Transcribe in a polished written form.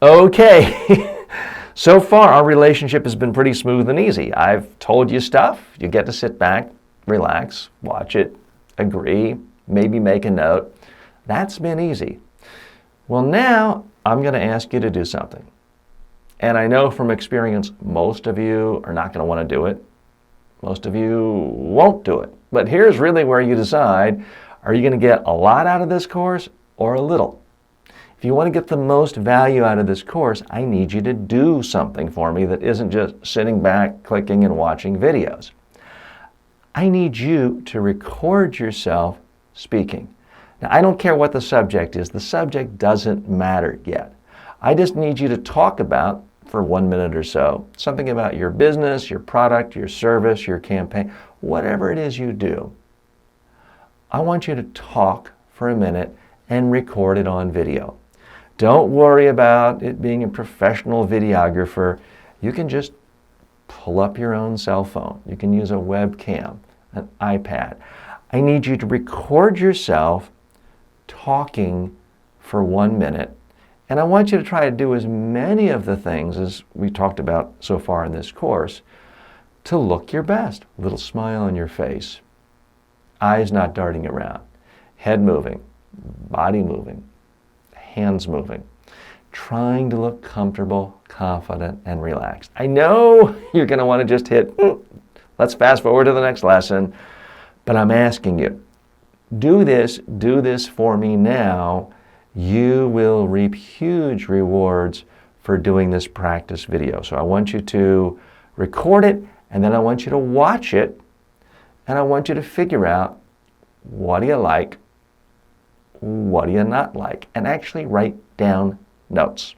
Okay. So far, our relationship has been pretty smooth and easy. I've told you stuff. You get to sit back, relax, watch it, agree, maybe make a note. That's been easy. Well, now I'm going to ask you to do something. And I know from experience, most of you are not going to want to do it. Most of you won't do it. But here's really where you decide, are you going to get a lot out of this course or a little? If you want to get the most value out of this course, I need you to do something for me that isn't just sitting back, clicking, and watching videos. I need you to record yourself speaking. Now, I don't care what the subject is. The subject doesn't matter yet. I just need you to talk about, for 1 minute or so, something about your business, your product, your service, your campaign, whatever it is you do. I want you to talk for a minute and record it on video. Don't worry about it being a professional videographer. You can just pull up your own cell phone. You can use a webcam, an iPad. I need you to record yourself talking for 1 minute. And I want you to try to do as many of the things as we talked about so far in this course to look your best. A little smile on your face, eyes not darting around, head moving, body moving, hands moving, trying to look comfortable, confident, and relaxed. I know you're going to want to just hit, let's fast forward to the next lesson, but I'm asking you, do this for me now. You will reap huge rewards for doing this practice video. So I want you to record it, and then I want you to watch it, and I want you to figure out, what do you like? What do you not like? And actually write down notes.